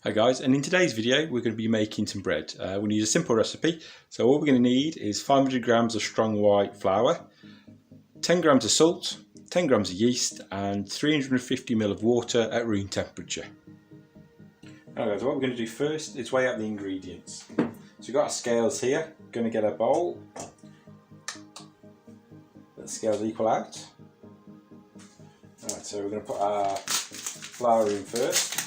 Hi guys, and in today's video we're going to be making some bread. We're going to use a simple recipe. So all we're going to need is 500 grams of strong white flour, 10 grams of salt, 10 grams of yeast and 350 ml of water at room temperature. Now guys, what we're going to do first is weigh out the ingredients. So we've got our scales here. We're going to get a bowl. Let the scales equal out. Alright, so we're going to put our flour in first.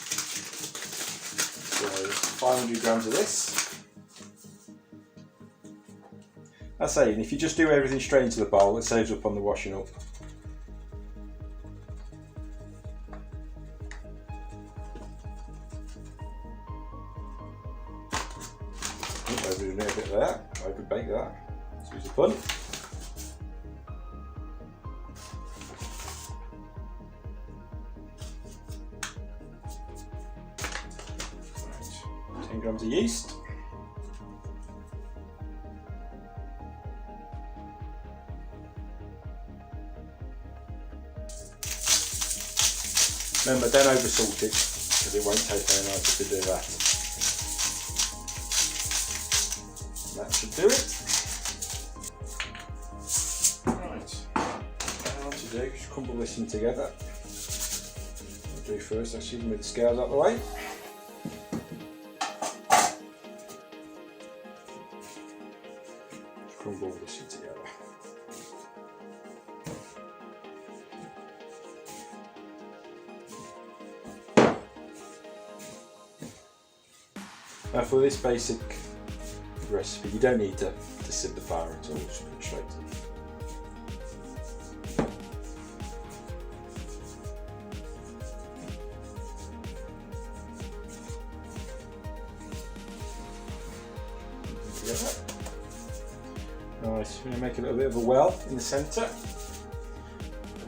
So 500 grams of this. I say, if you just do everything straight into the bowl, it saves up on the washing up. Over a bit there, over bake that. Let's use the bun. Right, 10 grams of yeast. Remember, don't over salt it because it won't taste very nice if you do that. That should do it. Right, now what to do is crumble this in together. What I'll do first, let's move the scales out of the way. Crumble this in together. Now for this basic recipe, you don't need to sieve the flour at all, just put it straight in. Together. Nice, we're going to make a little bit of a well in the centre.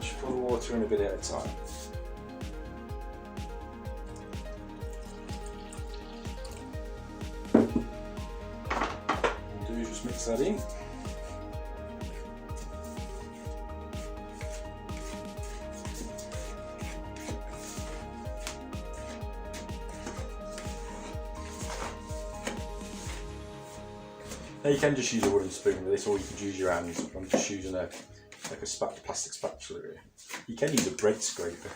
Just pour the water in a bit at a time. Just mix that in. Now you can just use a wooden spoon with this, or you could use your hands. I'm just using a plastic spatula here. You can use a bread scraper,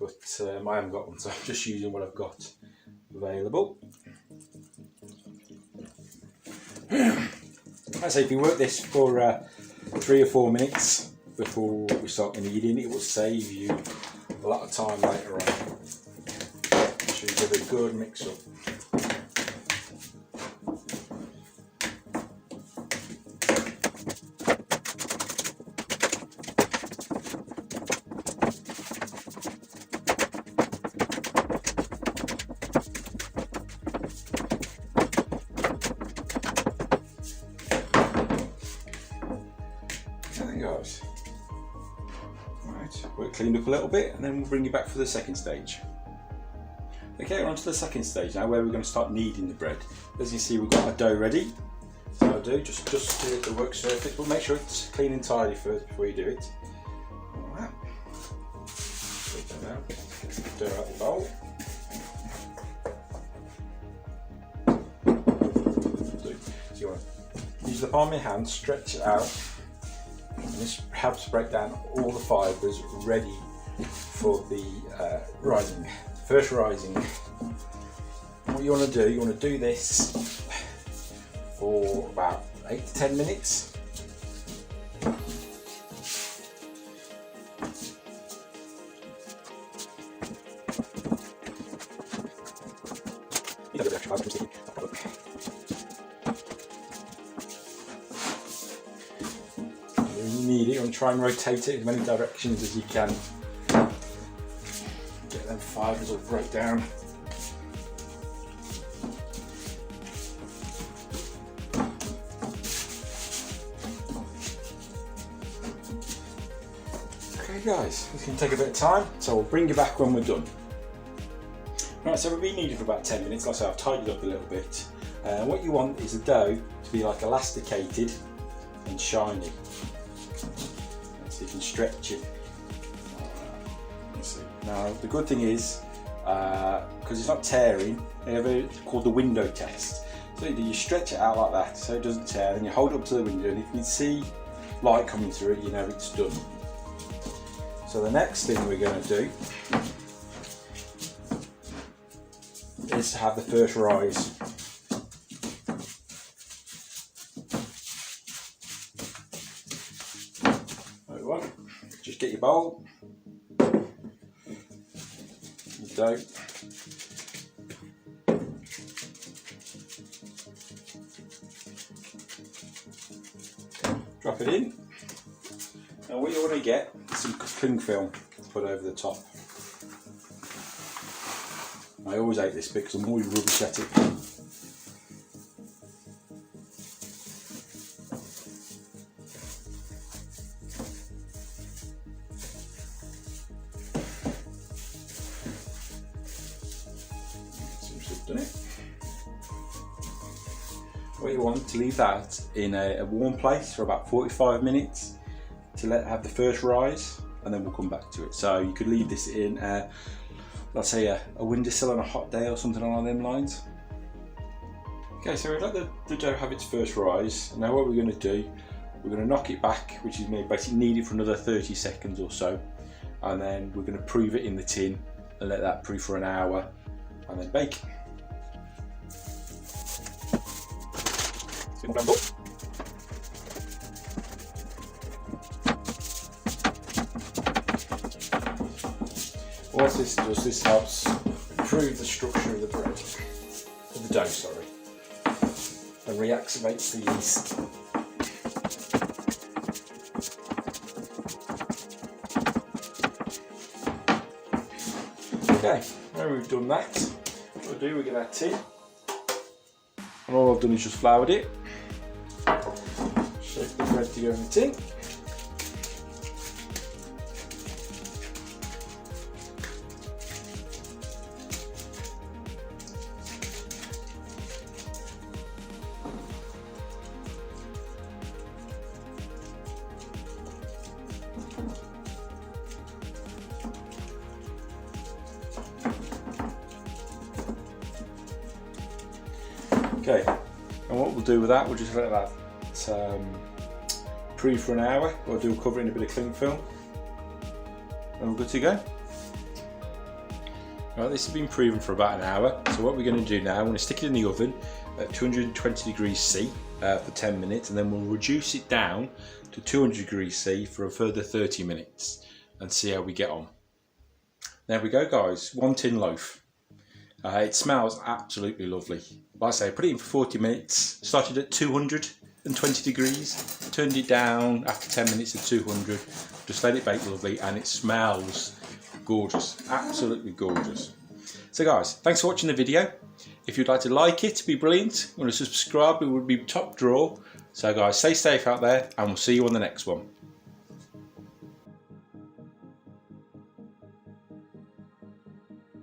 but I haven't got one, so I'm just using what I've got available. I say if you work this for 3 or 4 minutes before we start kneading, it will save you a lot of time later on. So you give it a good mix up. Guys. Right, we'll clean up a little bit and then we'll bring you back for the second stage. Okay, we're on to the second stage now, where we're going to start kneading the bread. As you see, we've got our dough ready. So I'll do just do the work surface, but make sure it's clean and tidy first before you do it. Alright. Take that out. Get the dough out the bowl. So you want to use the palm of your hand, stretch it out. And this helps break down all the fibres ready for the rising, first rising. What you want to do this for about 8 to 10 minutes. You need it, you want to try and rotate it in as many directions as you can. Get them fibres all break down. Okay guys, this can take a bit of time, so we'll bring you back when we're done. Right, so we've been kneading for about 10 minutes, like I say, I've tidied up a little bit. What you want is the dough to be like elasticated and shiny. So you can stretch it. Now the good thing is because it's not tearing. They have a called the window test. So you stretch it out like that so it doesn't tear, and you hold it up to the window, and if you can see light coming through it, you know it's done. So the next thing we're going to do is to have the first rise. Just get your bowl, your dough, drop it in, and what you want to get is some cling film to put over the top. I always hate this bit because I'm always rubbish at it. Done it. What you want to leave that in a warm place for about 45 minutes to have the first rise, and then we'll come back to it. So you could leave this in let's say a windowsill on a hot day or something along them lines. Okay, so we've let the dough have its first rise. Now what we're going to do, we're going to knock it back, which is basically knead it for another 30 seconds or so, and then we're going to prove it in the tin and let that prove for an hour and then bake. What this does, this helps improve the structure of the bread, of the dough, sorry, and reactivates the yeast. Okay, now we've done that, what we'll do, we get our tin, and all I've done is just floured it. Shape the bread to go in the tin. Okay, and what we'll do with that, we'll just let that prove for an hour. We'll do cover it in a bit of cling film, and we're good to go. Right, this has been proven for about an hour. So what we're going to do now, we're going to stick it in the oven at 220 degrees C for 10 minutes, and then we'll reduce it down to 200 degrees C for a further 30 minutes and see how we get on. There we go, guys, 1 tin loaf. It smells absolutely lovely. Like I say, put it in for 40 minutes, started at 220 degrees, turned it down after 10 minutes to 200, just let it bake lovely, and it smells gorgeous, absolutely gorgeous. So guys, thanks for watching the video. If you'd like to like it, it'd be brilliant. You want to subscribe, it would be top draw. So guys, stay safe out there, and we'll see you on the next one.